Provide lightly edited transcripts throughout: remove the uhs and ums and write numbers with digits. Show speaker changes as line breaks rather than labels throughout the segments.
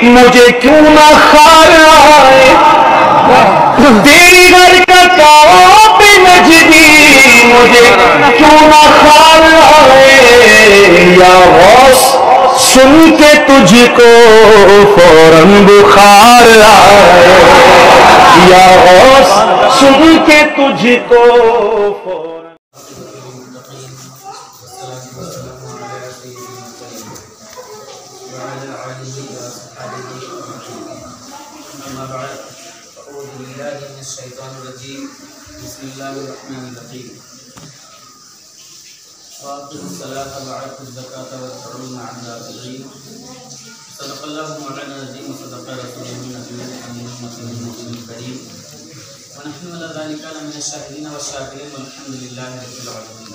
مجھے کیوں نہ خار آئے تیری گھر کا کعب نجدی مجھے کیوں نہ خار آئے یا غوث سن کے تجھ کو فوراً بخار آئے یا غوث سن کے تجھ کو فوراً
بسم اللہ الرحمن الرحیم وآتوا الصلاة وآتوا الزکاة واركعوا مع الراکعین صدق اللہ مولانا العظیم وصدق رسولہ النبی الامین المصطفی الکریم ونحن علی ذلک لمن الشاہدین والشاکرین والحمد للہ رب العالمین۔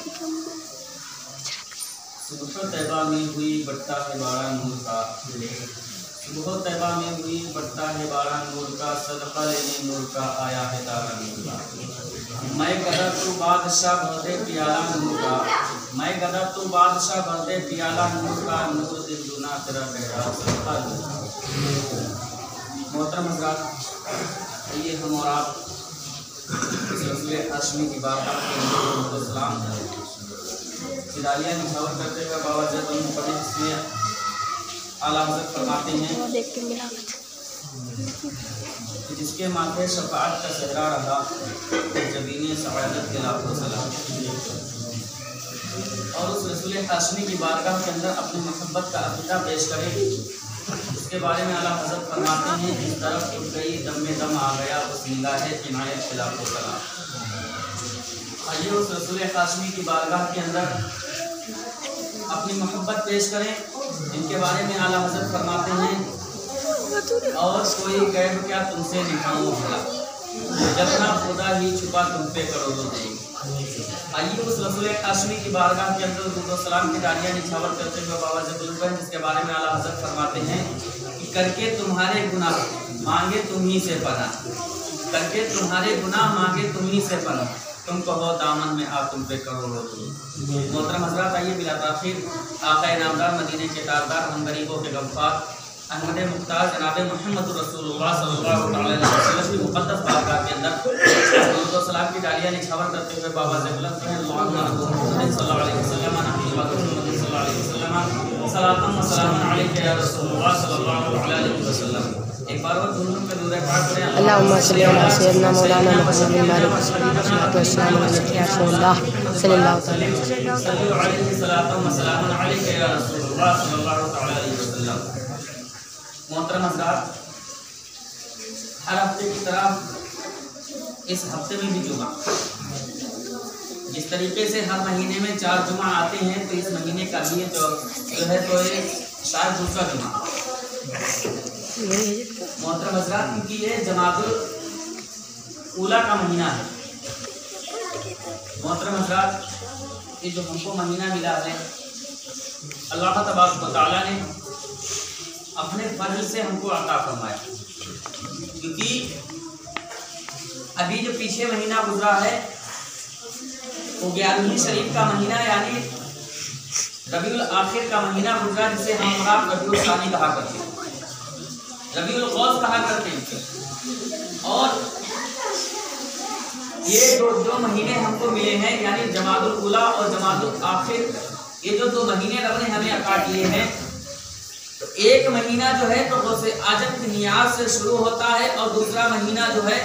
صبح طیبہ میں ہوئی بٹتا ہے بارہ نور کا، صبح طیبہ میں ہوئی بٹتا ہے بارہ نور کا، صدقہ لینے نور کا آیا ہے تارا نور کا۔ میں گدا تو بادشاہ بھردے پیالہ نور کا، میں گدا تو بادشاہ بھردے پیالہ نور کا، نور دل دنا تیرا بہرا صدقہ نور کا۔ محترم حضرات، یہ ہم اور آپ اس رسول ہاشمی کی بارگاہ کے اندر السلام ہدایہ نچھاور کرتے ہوئے بابا جب ان پڑھے جس میں اعلیٰ حضرت فرماتے ہیں کہ جس کے ماتھے شفاعت کا صحرا رہا جبین سعادت کے لاکھوں سلام، اور اس رسول ہاشمی کی بارگاہ کے اندر اپنی محبت کا عقیدہ پیش کرے، اس کے بارے میں اعلیٰ حضرت فرماتے ہیں جس طرف اٹھ گئی دم میں دم آ گیا اس نگاہ عنایت کے لاکھوں سلام۔ آئیے اس رسول ہاشمی کی بارگاہ کے اندر اپنی محبت پیش کریں، ان کے بارے میں اعلیٰ حضرت فرماتے ہیں اور کوئی غیب کیا تم سے نکھاؤں بھلا، جتنا خدا ہی چھپا تم پہ کروڑوں دے۔ آئیے اس رسول ہاشمی کی بارگاہ کے اندر درود و سلام کی ڈالیاں نچھاور کرتے ہوئے بابا جب جس کے بارے میں اعلیٰ حضرت فرماتے ہیں کہ کر کے تمہارے گناہ مانگے تم ہی سے پناہ، کر کے تمہارے گناہ مانگے تم ہی سے پناہ، تم کہو دامن میں آ تم پہ کروڑوں دے۔ محترم حضرات، آئیے بلا تاخیر آقا انعامدار مدینے کے تاجدار ہم غریبوں کے غفار احمد مختار جناب محمد رسول اللہ صلی اللہ علیہ وسلم کی مقدس بارگاہ کے اندر درود و سلام کی ڈالیاں نچھاور کرتے ہوئے بابا زبلت صلی اللہ علیہ وسلم صلی اللہ علیہ وسلم صلاۃ و سلام علیک یا رسول اللہ صلی اللہ علیہ وسلم۔ ایک بار اور دونوں کے درود پاک کریں۔
اللہم صلی علی سیدنا مولانا محمد مالک والصلاۃ والسلام علی رسول اللہ صلی اللہ علیہ وسلم۔
صلی علیہ صلاۃ و سلام علیک یا رسول اللہ صلی اللہ علیہ وسلم۔ محترم حضرات، ہر ہفتے کی طرح اس ہفتے میں بھی جمعہ، جس طریقے سے ہر مہینے میں 4 جمعہ آتے ہیں تو اس مہینے کا بھی جو ہے تو شاید دوسرا جمعہ۔ محترم حضرات، کیونکہ یہ جمادی الاولیٰ کا مہینہ ہے۔ محترم حضرات، یہ جو ہم کو مہینہ ملا ہے اللہ تبارک و تعالیٰ نے اپنے فضل سے ہم کو عطا فرمایا، کیونکہ ابھی جو پیچھے مہینہ گزرا ہے وہ 11ویں شریف کا مہینہ یعنی ربیع الاخر کا مہینہ گزرا، جسے ہم ربیع الثانی کہا کرتے ہیں، ربیع الاوسط کہا کرتے ہیں۔ اور یہ دو مہینے ہم کو ملے ہیں یعنی جمادی الاولیٰ اور جمادی الاخر، یہ جو 2 مہینے رب نے ہمیں عطا کیے ہیں۔ تو ایک مہینہ جو ہے تو غوث اعظم کی نیاز سے شروع ہوتا ہے، اور دوسرا مہینہ جو ہے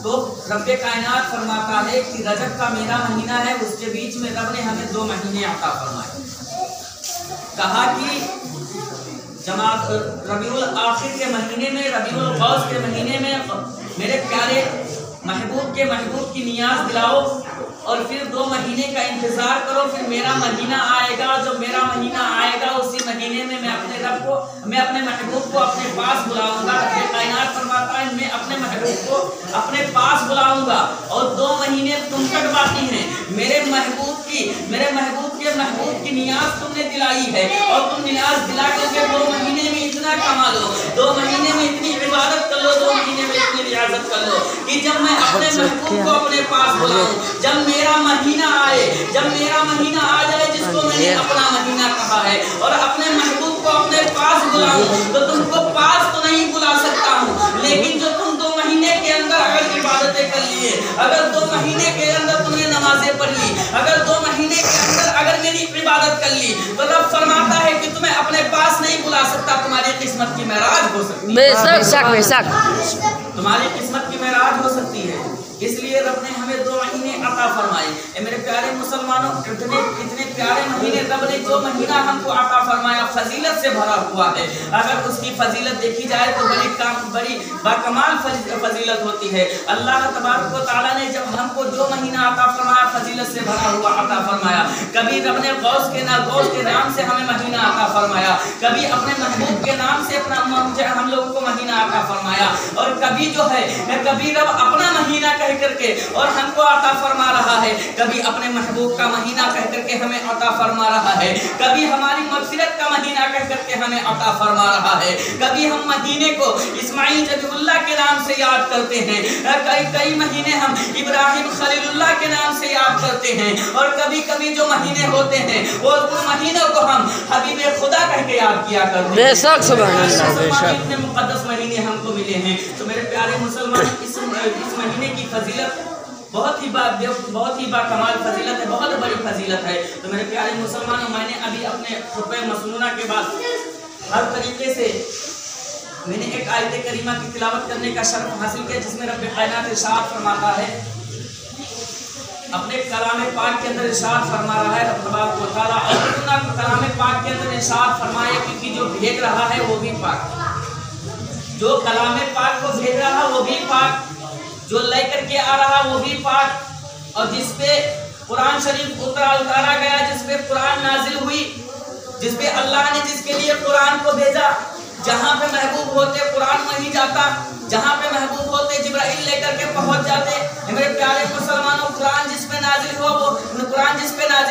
تو رب کائنات فرماتا ہے کہ رجب کا میرا مہینہ ہے، اس کے بیچ میں رب نے ہمیں 2 مہینے عطا فرمائے۔ کہا کہ ربیع الاخر کے مہینے میں، ربیع الاوسط کے مہینے میں میرے پیارے محبوب کے محبوب کی نیاز دلاؤ، اور پھر 2 مہینے کا انتظار کرو، پھر میرا مہینہ آئے گا۔ جب میرا مہینہ آئے گا اسی مہینے میں میں اپنے رب کو، میں اپنے محبوب کو اپنے پاس بلاؤں گا۔ رب کائنات فرماتا ہے میں اپنے محبوب کو اپنے پاس بلاؤں گا، اور 2 مہینے تم تک باقی ہیں۔ میرے محبوب کے محبوب کی نیاز تم نے دلائی ہے، اور تم نیاز دلا کر کے 2 مہینے میں اتنا کما لو، 2 مہینے میں اتنی عبادت کر لو، 2 مہینے میں اتنی ریاضت کر لو کہ جب میں اپنے محبوب کو اپنے پاس بلاؤں، جب میرا مہینہ آئے، جب میرا مہینہ آ جائے جس کو میں نے اپنا مہینہ کہا ہے، اور اپنے محبوب کو اپنے پاس पास बुलाऊं तो तुमको पास तो नहीं बुला सकता हूँ, लेकिन जो तुम 2 महीने के अंदर अगर इबादतें कर लिए, अगर 2 महीने के अंदर तुमने नमाजें पढ़ ली, अगर 2 महीने के अंदर अगर मेरी इबादत कर ली, तो रब फरमाता है कि तुम्हें अपने पास नहीं बुला सकता, तुम्हारी किस्मत की महराज हो सकती है।
बेशक बेशक
तुम्हारी किस्मत की महराज हो सकती है। इसलिए रब ने हमें 2 महीने अता फरमाए। मेरे प्यारे मुसलमानों, इतने प्यारे महीने रब ने 2 महीना हमको अता फरमाया, फजीलत से भरा हुआ है। अगर उसकी फजीलत देखी जाए तो बड़ी बाकमाल फजीलत होती है। अल्लाह तबारक व तआला ने जब हमको 2 महीना अता फरमाया, फजीलत से भरा हुआ अता फरमाया। कभी रब ने गौस के नाम से हमें महीना अता फरमाया, कभी अपने महबूब के नाम से हम लोगों को महीना अता फरमाया, और कभी जो है कभी रब अपना महीना कह करके और हमको अता फरमा रहा है, कभी अपने महबूब का महीना कह करके हमें अता फरमा रहा है, कभी हमारी मग़फ़िरत का महीना कह करके हमें अता फरमा रहा है, कभी हम महीने को इस्माइल जबीउल्लाह के नाम से याद करते हैं, कई महीने हम इब्राहिम खलीलुल्लाह के नाम से याद करते हैं, और कभी कभी जो महीने होते हैं वो महीनों को हम हबीब खुदा कह के याद किया करते हैं।
बेशक सुभान अल्लाह, बेशक
इतने मुक़द्दस महीने हमको मिले हैं। तो मेरे प्यारे मुसलमान, इस महीने की फजीलत बहुत ही बाकमाल फजीलत है, बहुत बड़ी फजीलत है। तो मेरे प्यारे मुसलमानों, मैंने अभी अपने खुतबे मसनूना के बाद हर तरीके से मैंने एक आयत करीमा की तिलावत करने का शर्फ हासिल किया, जिसमें रब कायनात इरशाद फरमाता है, अपने कलाम पाक के अंदर इरशाद फरमा रहा है, रब तबारक व तआला अपना कलाम पाक के अंदर इरशाद फरमाए कि जो भेज रहा है वो भी पाक, जो कलाम पाक को भेज रहा वो भी पाक, जो लेकर के आ रहा वो भी पाक, और जिस पे कुरान शरीफ उतारा गया, जिस पे कुरान नाजिल हुई, जिस पे अल्लाह ने जिसके लिए कुरान को भेजा, जहाँ पे महबूब होते कुरान वहीं जाता, जहाँ पे महबूब होते जिब्राइल लेकर के पहुँच जाते। मेरे प्यारे मुसलमानों, कुरान जिस पे नाजिल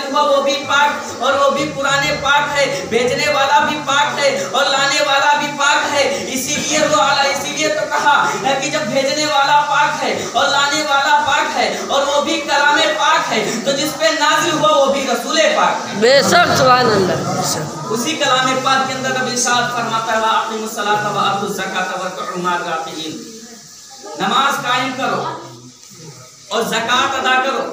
हुआ वो भी पाक, और वो भी पुराने पाक है, भेजने वाला भी पाक है और लाने वाला भी पाक है। इसीलिए तो कहा कि जब भेजने वाला पाक है और लाने वाला पाक है और वो भी कलामे पाक है, तो जिस पे नाजिल हुआ वो भी रसूले पाक है।
बेशक सुभान अल्लाह।
उसी कलामे पाक के अंदर रब इरशाद फरमाता है, वा अक़ीमुस सलाता व आतुज़ ज़काता वरकअू मअर राकिईन, नमाज कायम करो और ज़कात अदा करो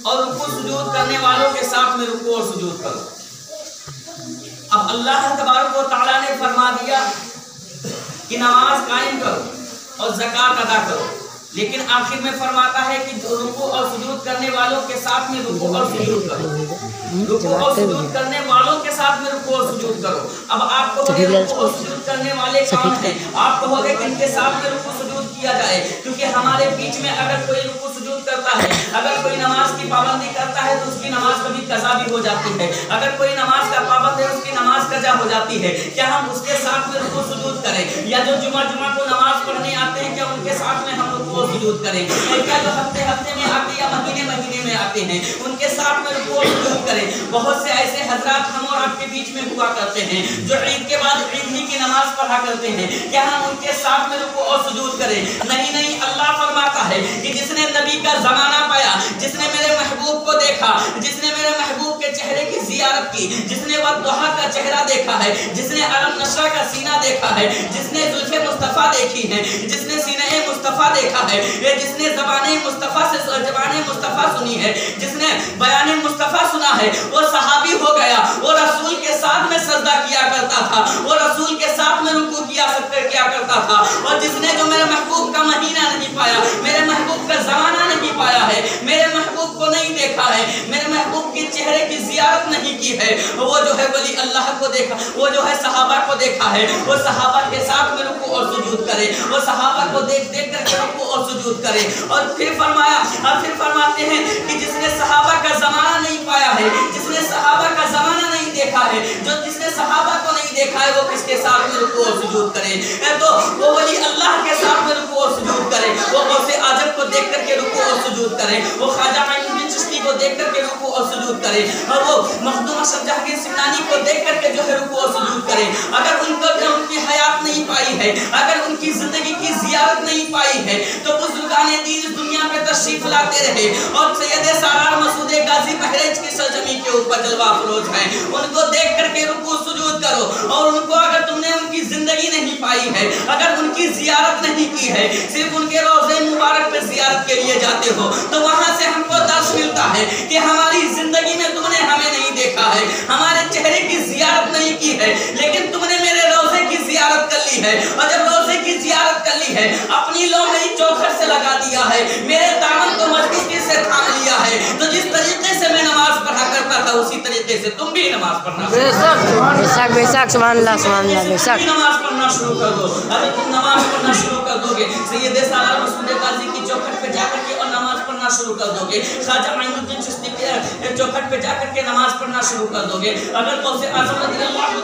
और रुकू सुजूद करने वालों के साथ में रुकू और सुजूद करो। अब अल्लाह तबारक व तआला ने फरमा दिया कि नमाज कायम करो और ज़कात अदा करो, लेकिन आखिर में फरमाता है कि रुकू और सुजूद करने वालों के साथ में रुकू और सुजूद करो, रुकू और सुजूद करने वालों के साथ में रुकू और सुजूद करो। अब आप कहोगे रुकू और सुजूद करने वाले कौन हैं? आप कहोगे कि इनके साथ में रुकू सुजूद किया जाए, क्योंकि हमारे बीच में अगर कोई रुकू सुजूद करता है, अगर कोई नमाज की पाबंदी करता है तो उसकी नमाज कभी कज़ा भी हो जाती है। अगर कोई नमाज का पाबंद है उसकी नमाज कज़ा हो जाती है। क्या हम उसके साथ में रुकू सुजूद करें? या जो जुमा को नमाज पढ़ने आते हैं, क्या उनके साथ में हम रुकू और सुजूद करें? क्या जो हफ्ते में आते हैं या महीने में आते हैं, उनके साथ में रुकू और सुजूद करें? बहुत से ऐसे हजरात हम और आपके बीच में हुआ करते हैं जो ईद के बाद ईद ही की नमाज पढ़ा करते हैं। क्या हम उनके साथ में रुकू और सुजूद करें? नहीं, अल्लाह फरमाता है कि जिसने नबी का जमाना पाया, जिसने मेरे महबूब को देखा, जिसने मेरे महबूब के चेहरे की जियारत की, जिसने वद्दुहा का चेहरा देखा है, जिसने अलम नशरा का सीना देखा है, जिसने जुल्फ़े मुस्तफ़ा देखी है, जिसने सीने मुस्तफ़ा देखा है, जिसने ज़बाने मुस्तफ़ा सुनी है, जिसने बयान मुस्तफ़ा सुना है, वो सहाबी हो गया। वो रसूल के साथ में सजदा किया करता था, वो रसूल के साथ में रुकू किया करता था। और जिसने जो मेरे महबूब का महीना नहीं पाया, मेरे महबूब का ज़माना नहीं पाया है, मेरे महबूब को नहीं देखा है, मेरे महबूब के चेहरे की ज़ियारत नहीं की है, वो जो है वली अल्लाह को देखा, वो जो है सहाबा को देखा है, वो सहाबा के साथ में रुकू और सुजूद करे, वो सहाबा को देख करके रुकू और सुजूद करे। और फिर फरमाते हैं कि जिसने सहाबा का ज़माना नहीं पाया है, जिसने सहाबा का ज़माना नहीं देखा है, जिसने सहाबा को नहीं देखा है, वो किसके साथ में रुकू और सुजूद करे? तो वो वली अल्लाह के साथ में रुकू और सुजूद करे, वो गौसे आज़म को देख करके रुकू और सुजूद करे, वो ख्वाजा मुईनुद्दीन चिश्ती को देख करके रुकू और सुजूद करे, और वो मखदूम अशरफ जहांगीर सिमनानी को देख करके जो है रुकू और सुजूद करे। अगर उनकी हयात नहीं पाई है, अगर उनकी जिंदगी की जियारत नहीं पाई है, तो बुजुर्गाने दीन इस दुनिया पे तशरीफ लाते रहे और सैयद सारार मसूद गाजी बहरेज की सरजमी के ऊपर जलवा अफरोज हैं, उनको देख करके रुकू सुजूद करो اور ان کو اگر تم نے ان کی زندگی نہیں پائی ہے، اگر ان کی زیارت نہیں کی ہے، صرف ان کے روضے مبارک پہ زیارت کے لیے جاتے ہو، تو وہاں سے ہم کو درس ملتا ہے کہ ہماری زندگی میں تم نے ہمیں نہیں دیکھا ہے، ہمارے چہرے کی زیارت نہیں کی ہے، لیکن تم نے میرے روضے کی زیارت کر لی ہے، اور جب روضے کی زیارت کر لی ہے، اپنی لو میری چوکھٹ سے لگا دیا ہے، میرے دامن کو مضبوطی سے تھام لیا ہے، تو جس طریقے سے میں نماز پڑھا کرتا تھا اسی طریقے سے تم بھی نماز پڑھنا
بے شک بے شک، سبحان اللہ بے شک،
نماز پڑھنا شروع کر دو۔ اگر تم نماز پڑھنا شروع کر دو گے، سید سالار مسعود غازی کی چوکھٹ پہ جا کر کے اور نماز پڑھنا شروع کر دو گے، خواجہ معین الدین چشتی کے چوکھٹ پہ جا کر کے نماز پڑھنا شروع کر دو گے، اگر غوث اعظم رضی اللہ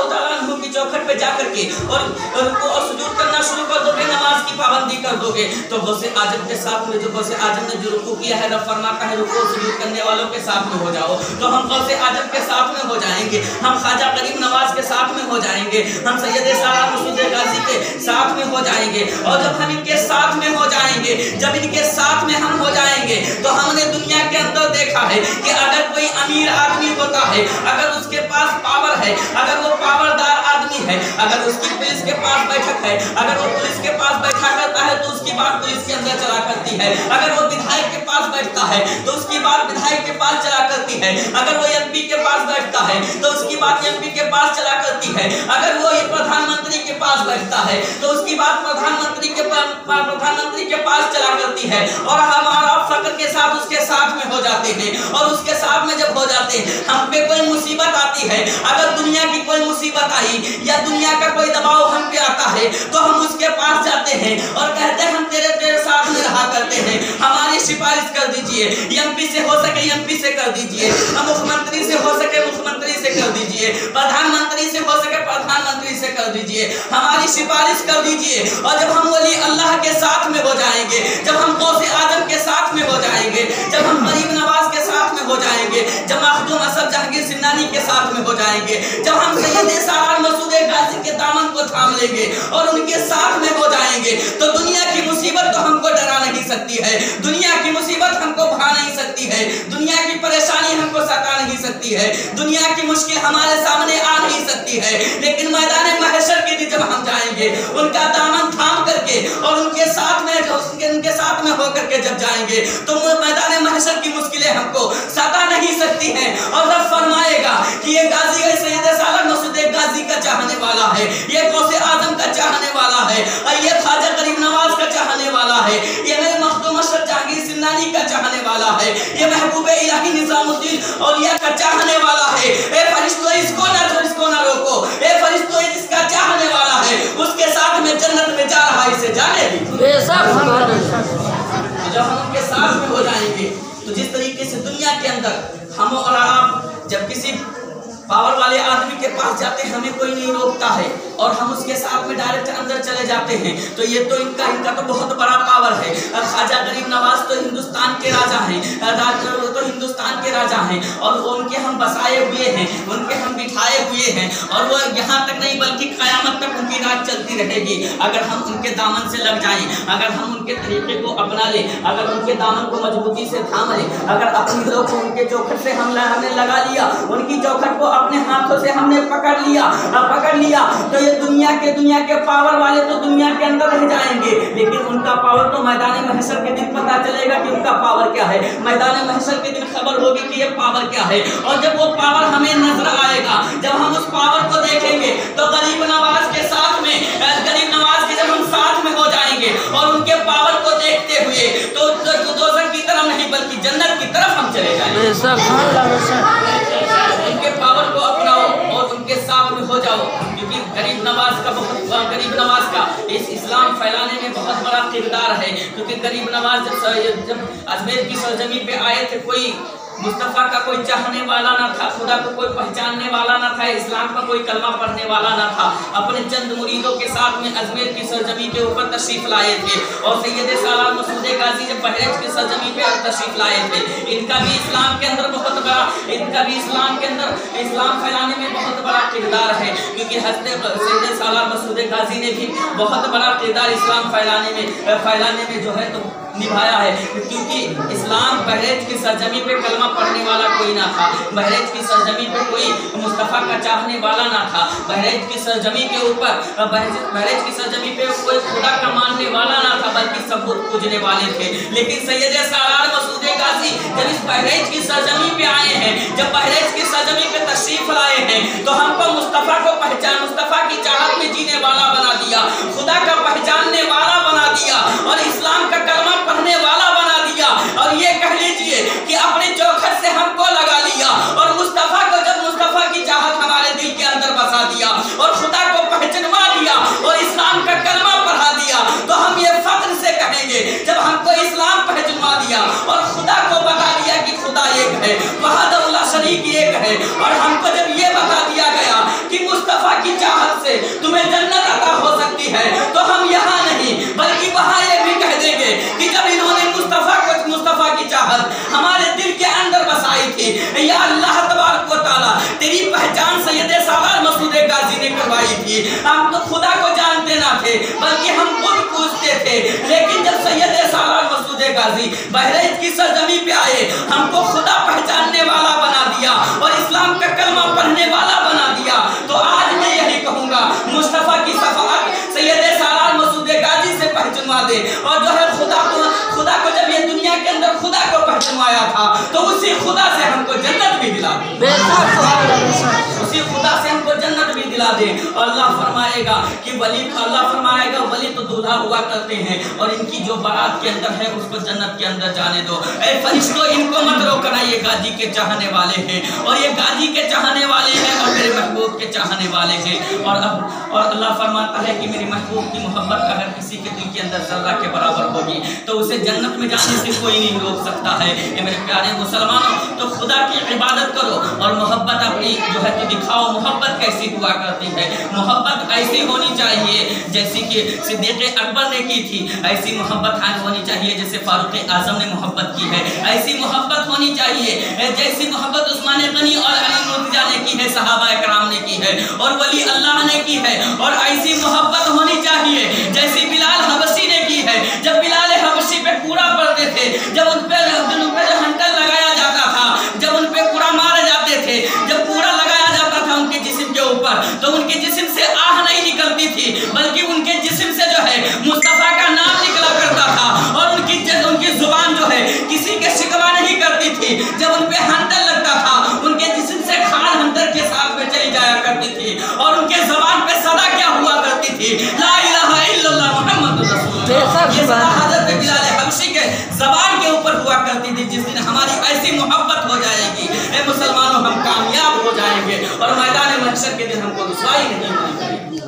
تعالیٰ عنہ کی چوکھٹ پہ جا کر کے اور رکوع اور سجود کرنا شروع کر دو گے، نماز کی پابندی کر دو گے، تو غوث اعظم کے ساتھ میں جو غوث اعظم نے جو رکوع کیا ہے، رب فرماتا ہے رکوع سجود کرنے والوں کے ساتھ میں ہو جاؤ، تو ہم غوث اعظم کے ساتھ میں ہو جائیں گے، ہم خواجہ غریب نواز کے ساتھ میں ہو جائیں گے، ہم سید سالار مسعود غازی کے ساتھ میں ہو جائیں گے، اور جب ہم ان کے ساتھ میں ہو جائیں گے، جب ان کے ساتھ میں ہم ہو جائیں گے، تو ہم نے دنیا کے اندر دیکھا ہے کہ اگر کوئی امیر آدمی ہوتا ہے، اگر اس کے پاس پاور ہے، اگر وہ پاوردار آدمی ہے، اگر اس کی پولیس کے پاس بیٹھک ہے، اگر وہ پولیس کے پاس بیٹھا کرتا ہے تو اس کی بات پولیس کے اندر چلا کرتی ہے، اگر وہ ودھائک کے پاس بیٹھتا ہے تو اس کی بات ودھائک کے پاس چلا کرتی ہے، اگر وہ ایم پی کے پاس بیٹھتا ہے تو اس کی بات ایم پی کے پاس چلا کرتی ہے، اگر وہ پردھان منتری کے پاس بیٹھتا ہے تو اس کی بات پردھان منتری کے پاس چلا کرتی ہے، اور ہمارا فخر کے ساتھ اس کے ساتھ میں ہو جاتے ہیں، اور اس کے ساتھ میں جب ہو جاتے ہیں، ہم پہ کوئی مصیبت آتی ہے، اگر دنیا کی کوئی مصیبت آئی یا دنیا کا کوئی دباؤ ہم پہ آتا ہے تو ہم اس کے پاس جاتے ہیں اور کہتے ہیں ہم تیرے ساتھ میں رہا کرتے ہیں، ہماری سفارش کر دیجئے، ایم پی سے ہو سکے ایم پی سے کر دیجئے، مکھ منتری سے ہو سکے مکھ منتری سے کر دیجئے، پردھان منتری سے ہو سکے پردھان منتری سے کر دیجئے، ہماری سفارش کر دیجئے، اور جب ہم ولی اللہ کے ساتھ میں ہو جائیں گے، جب ہم غوث اعظم کے ساتھ میں ہو جائیں گے، جب ہم غریب نواز کے ساتھ میں ہو جائیں گے، جب مخدوم اسد جہانگیر سمنانی کے ساتھ میں ہو جائیں گے، جب ہم سید سالار مسعود غازی کے دامن کو تھام لیں گے اور ان کے ساتھ میں ہو جائیں گے، تو دنیا کی مصیبت تو ہم کو ڈرا نہیں سکتی ہے، دنیا کی مصیبت ہم کو بھا نہیں سکتی ہے، دنیا کی پریشانی ہم کو ستا نہیں سکتی ہے، دنیا کی مشکل ہمارے سامنے آ نہیں سکتی ہے، لیکن میدان محشر کے لیے جب ہم جائیں گے، ان کا دامن تھام کر کے اور ان کے ساتھ میں ہو کر کے جب جائیں گے، تو میدان محشر کی مشکلیں ہم کو ستا نہیں سکتی ہیں، اور رب فرمائے گا کہ یہ غازی سید سالار مسعود غازی کا چاہنے والا ہے، یہ غوث اعظم کا چاہنے والا ہے، اور یہ خواجہ غریب نواز کا چاہنے والا ہے، یہ میرے مخدوم اسد جہانگیر سمنانی کا چاہنے والا ہے، یہ محبوب الہی نظام الدین اولیاء کا چاہنے والا ہے، اے فرشتوں اس کو نہ روکو، اے فرشتوں اس کا چاہنے والا ہے، اس کے ساتھ میں جنت میں جا رہا ہے، اسے جانے دیجیے۔ جب ہم ان کے ساتھ میں ہو جائیں گے تو جس طریقے سے دنیا کے اندر ہم اور آپ جب کسی پاور والے آدمی کے پاس جاتے ہیں ہمیں کوئی نہیں روکتا ہے اور ہم اس کے ساتھ میں ڈائریکٹ اندر چلے جاتے ہیں، تو یہ تو ان کا تو بہت بڑا پاور ہے۔ خواجہ غریب نواز تو ہندوستان کے راجا ہیں، اور ان کے ہم بسائے ہوئے ہیں، ان کے ہم بٹھائے ہوئے ہیں، اور وہ یہاں تک نہیں بلکہ قیامت تک ان کی راج چلتی رہے گی اگر ہم ان کے دامن سے لگ جائیں، اگر ہم ان کے طریقے کو اپنا لیں، اگر ان کے دامن کو مضبوطی سے تھام لیں، اگر اپنی لوگ کو ان کے چوکھٹ سے ہم نے لگا لیا، ان کی چوکھٹ کو اپنے ہاتھوں سے ہم نے پکڑ لیا، تو یہ دنیا کے پاور والے تو دنیا کے اندر رہ جائیں گے، لیکن ان کا پاور تو میدان محشر کے دن پتا چلے گا کہ ان کا پاور کیا ہے، میدان محشر کے دن خبر ہوگی کہ یہ پاور کیا ہے، اور جب وہ پاور ہمیں نظر آئے گا، جب ہم اس پاور کو دیکھیں گے تو غریب نواز کے ساتھ میں جب ہم ساتھ میں ہو جائیں گے اور ان کے پاور کو دیکھتے ہوئے تو دوزخ کی طرف نہیں بلکہ جنت کی طرف ہم چلے جائیں گے۔ ان کے پاور کو اپناؤ اور ان کے ساتھ میں ہو جاؤ، کیونکہ غریب نواز کا اس اسلام پھیلانے میں بہت بڑا کردار ہے، کیونکہ غریب نواز جب اجمیر کی سرزمین پہ آئے تھے، کوئی مصطفیٰ کا کوئی چاہنے والا نہ تھا، خدا کو کوئی پہچاننے والا نہ تھا، اسلام کا کوئی کلمہ پڑھنے والا نہ تھا، اپنے چند مریدوں کے ساتھ میں اجمیر کی سرزمین کے اوپر تشریف لائے تھے، اور سید سالار مسعود غازی جب بحریچ کی سرزمین پہ تشریف لائے تھے، ان کا بھی اسلام کے اندر اسلام پھیلانے میں بہت بڑا کردار ہے، کیونکہ حضرت سید سالار مسعود غازی نے بھی بہت بڑا کردار اسلام پھیلانے میں جو ہے تو निभाया है, क्योंकि इस्लाम बहरेज की सरजमी पे कलमा पढ़ने वाला कोई ना था, बहरेज की सरजमी पे कोई मुस्तफ़ा का चाहने वाला ना था, बहरेज की सरजमी के ऊपर बहरेज की सरजमी पे कोई खुदा का मानने वाला ना था, बल्कि सब बुत पूजने वाले थे। लेकिन सैयद सालार मसूद गाजी जब इस बहरेज की सरजमी पे आए हैं, जब बहरेज की सरजमी पे तशरीफ लाए हैं, तो हमको मुस्तफ़ा को पहचान, मुस्तफ़ा की चाहत में जीने वाला बना दिया, खुदा का पहचानने वाला बना दिया और इस्लाम का कलमा पढ़ने वाला बना दिया। और ये कह लीजिए कि अपने चौखट से हमको लगा लिया और मुस्तफ़ा को, जब मुस्तफ़ा की चाहत हमारे दिल के अंदर बसा दिया और खुदा को पहचानवा दिया और इस्लाम का कलमा पढ़ा दिया, तो हम ये फख्र से कहेंगे, जब हमको इस्लाम पहचानवा दिया और खुदा को बता दिया कि खुदा एक है, वहदहुल्ला शरीक एक है, और हमको जब ये बता दिया गया कि मुस्तफ़ा की चाहत से तुम्हें जन्नत अता हो सकती है, तो हम यहाँ नहीं बल्कि वहाँ ये भी कह देंगे कि जब इन्होंने मुस्तफ़ा की चाहत हमारे दिल के अंदर बसाई थी, या अल्लाह तबारक व तआला तेरी पहचान सैयद सालार मसूद गाजी ने करवाई थी। हम तो खुदा को जानते ना थे बल्कि हम खुद पूछते थे, लेकिन जब सैयद सालार मसूद गाजी बहरेज की सरजमी पे आए, हमको खुदा पहचानने वाला बना दिया और इस्लाम का कलमा पढ़ने वाला बना दिया। तो आज मैं यही कहूँगा, मुस्तफ़ा की शफाअत सैयद सालार मसूद गाजी से पहचानवा दे, और जो है खुदा को जब ये दुनिया के अंदर खुदा को पहचानवाया था, तो उसी खुदा से हमको जन्नत भी दिला दे, उसी खुदा से हमको जन्नत भी दिला दे। और अल्लाह फरमाएगा कि वली तो दूल्हा हुआ करते हैं और इनकी जो बारात के अंदर है उसको जन्नत के अंदर जाने दो। ऐ फरिश्तों, इनको मत रोकना, ये गाजी के चाहने वाले हैं और ये गाजी के चाहने वाले हैं और मेरे महबूब के चाहने वाले हैं। और अल्लाह फरमाता है कि मेरे महबूब की मोहब्बत अगर किसी के दिल के अंदर जर्रा के बराबर होगी तो उसे जन्नत में जाने से कोई नहीं रोक सकता है। ये मेरे प्यारे मुसलमानों, तो खुदा की इबादत करो और मोहब्बत अपनी जो है तो दिखाओ। मोहब्बत कैसी हुआ करती है? मोहब्बत ऐसी होनी चाहिए जैसी कि सिद्दीक़ अकबर ने की थी, ऐसी मोहब्बत होनी चाहिए जैसे फारूक आजम ने मोहब्बत की है, ऐसी मोहब्बत होनी चाहिए जैसी मोहब्बत उस्मान गनी और अली मुर्तजा ने की है, सहाबा इकराम ने की है और वली अल्लाह ने की है, और ऐसी मोहब्बत होनी चाहिए जैसी बिलाल हबशी ने की है। जब बिलाल हबशी पे कूड़ा पड़ते थे, जब उन पे जो हंटर लगाया जाता था, जब उन पे कूड़ा मारे जाते थे, जब कूड़ा लगाया जाता था उनके जिस्म के ऊपर, तो उनके जिस्म से आह नहीं निकलती थी बल्कि उनके जिस्म से जो है मुस्तफ़ा का नाम निकला करता था, और उनकी जुबान जो है किसी के शिकवा नहीं करती थी। जब उन पे हंटर लगता था उनके जिस्म से खान हंटर के साथ में चली जाया करती थी, और उनके ज़बान पे सदा क्या हुआ करती थी, ला इलाहा इल्लल्लाह मुहम्मदुर रसूलुल्लाह। ये सदा हज़रत बिलाल हबशी के ज़बान के ऊपर हुआ करती थी। जिस दिन हमारी ऐसी मोहब्बत हो जाएगी, ए मुसलमानों, हम कामयाब हो जाएंगे और मैदान महशर के दिन हमको रुसवाई नहीं होगी।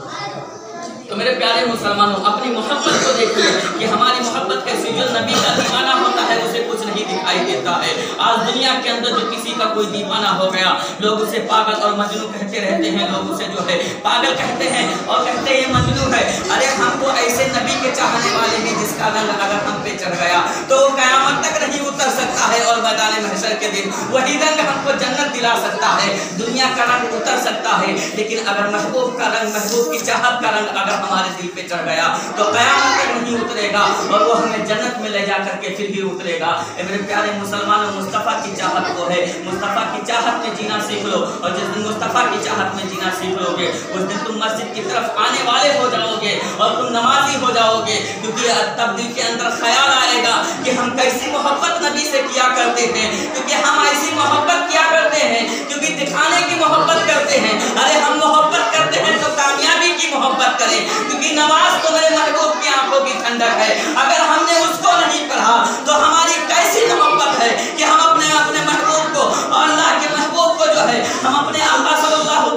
तो मेरे प्यारे मुसलमानों, अपनी मोहब्बत को देखिए कि हमारी मोहब्बत कैसी। जो नबी का दीवाना होता है उसे कुछ नहीं दिखाई देता है। आज दुनिया के अंदर जो किसी का कोई दीवाना हो गया, लोग उसे पागल और मजनू कहते रहते हैं, लोग उसे जो है पागल कहते हैं और कहते हैं ये मजनू है। अरे हम तो ऐसे नबी के चाहने वाले हैं जिसका रंग अगर हम पे चढ़ गया तो वो क़यामत तक नहीं उतर सकता है, और मैदान महशर के दिन वही रंग हमको जन्नत दिला सकता है। दुनिया का रंग उतर सकता है, लेकिन अगर महबूब का रंग, महबूब की चाहत का रंग अगर हमारे दिल पे चढ़ गया तो क़यामत तक नहीं उतरेगा, और वो हमें जन्नत में ले जा करके फिर ही उतरेगा। मेरे प्यारे मुसलमानों, मुस्तफ़ा की चाहत वो है, मुस्तफ़ा की चाहत में जीना सीख लो, और जिस दिन मुस्तफ़ा की चाहत में जीना सीख लोगे उस दिन तुम मस्जिद की तरफ आने वाले हो जाओगे और तुम नमाजी हो जाओगे, क्योंकि तब दिल के अंदर ख्याल आएगा कि हम कैसी मोहब्बत नबी से किया करते हैं, क्योंकि हम ऐसी मोहब्बत किया करते हैं क्योंकि दिखाने की मोहब्बत करते हैं। अरे हम मोहब्बत करते हैं तो कामयाबी की मोहब्बत करें, क्योंकि नमाज तो मेरे महबूब की आंखों की ठंडक है। अगर हमने उसको नहीं पढ़ा तो हमारी कैसी मोहब्बत है कि हम अपने महबूब को और अल्लाह के महबूब को जो है हम अपने अल्लाह सल्लल्लाहु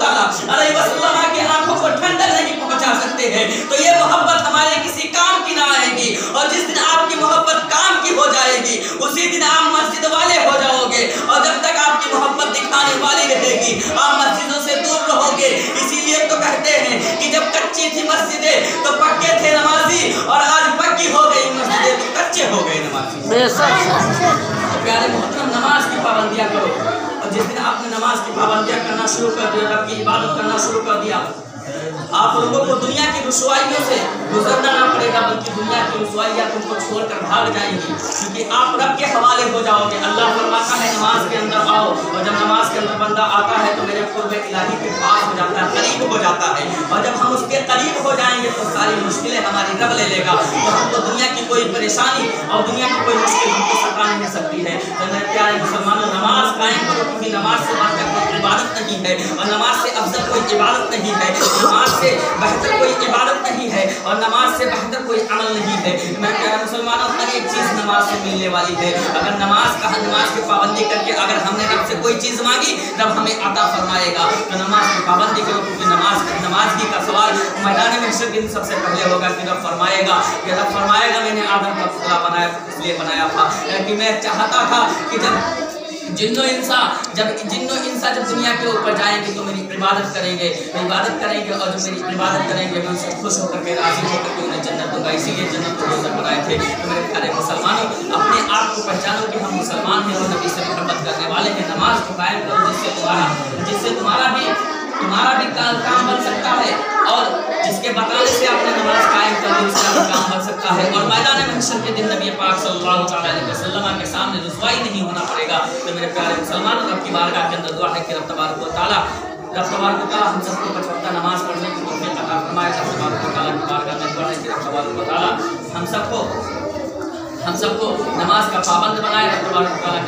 अलैहि वसल्लम की आंखों को ठंडक नहीं पहुंचा सकते हैं। तो ये मोहब्बत हमारे किसी काम की ना आएगी, और जिस दिन आपकी मोहब्बत काम की हो जाएगी उसी दिन आप मस्जिद वाले हो जाओगे, और जब तक आपकी मोहब्बत दिखाने वाली रहेगी आप मस्जिदों से दूर रहोगे। इसीलिए तो कहते हैं कि जब कच्ची थी मस्जिदें तो पक्के थे नमाजी, और आज पक्की हो गई मस्जिदें तो कच्चे हो गए नमाजी। प्यारे मोहतरम, नमाज की पाबंदियाँ करो, और जिस दिन आपने नमाज की पाबंदियाँ करना शुरू कर दिया, रब की इबादत करना शुरू कर दिया, आप लोगों को दुनिया की रुसवाइयों से गुजरना ना पड़ेगा, बल्कि दुनिया की रुसवाइयाँ तुमको छोड़कर भाग जाएंगी, क्योंकि आप रब के हवाले हो जाओगे। अल्लाह फरमाता है नमाज के अंदर आओ, और जब नमाज के अंदर बंदा आता है तो मेरे कुर्ब इलाही के पास हो जाता है, करीब हो जाता है, और जब हम उसके करीब हो जाएंगे तो सारी मुश्किलें हमारी रब ले लेगा। तो हमको दुनिया की कोई परेशानी और दुनिया की कोई मुश्किल हमको सता नहीं सकती है। तो मेरे प्यारे मुसलमानों, नमाज कायम करो, क्योंकि नमाज से बढ़कर कोई इबादत नहीं है, और नमाज से अफजल कोई इबादत नहीं है, नमाज से बेहतर कोई इबादत नहीं है, और नमाज से बेहतर कोई अमल नहीं है। मेरे प्यारे मुसलमानों, हर एक चीज़ नमाज से मिलने वाली है। अगर नमाज की पाबंदी करके अगर हमने रब से कोई चीज़ मांगी, रब हमें अता फरमाएगा। तो नमाज की पाबंदी करो, क्योंकि नमाज़गी का सवाल मैदान में दिन सबसे पहले होगा कि रब फरमाएगा मैंने आदम का पुतला बनाया तो इसलिए बनाया था कि मैं चाहता था कि जब जिन्नो इंसा जब दुनिया के ऊपर जाएंगे तो मेरी इबादत करेंगे, और जो मेरी इबादत करेंगे मैं उनसे खुश होकर के राजी होकर के उन्हें जन्नत दूंगा। इसीलिए जन्नत को रोज़ा बनाए थे। तो मेरे प्यारे मुसलमानों, अपने आप को पहचानो कि हम मुसलमान हैं और नबी से मोहब्बत करने वाले हैं। नमाज को कायम करो, जिससे तुम्हारा भी काम बन सकता है, और जिसके बताने से आपने नमाज कायम कर ली उसका भी काम बन सकता है, और मैदान महशर के दिन नबी पाक सल्लल्लाहु अलैहि वसल्लम के सामने रुसवाई नहीं होना पड़ेगा। तो मेरे प्यारे मुसलमानों, रब की बारगाह के अंदर दुआ है कि रब तबारक व तआला हम सबको 5 वक्त नमाज पढ़ने की तौफीक अता फरमाए। रब तबारक व तआला की बारगाह में दुआ है कि रब तबारक व तआला हम सबको नमाज का पाबंद बनाए। रब तबारक व तआला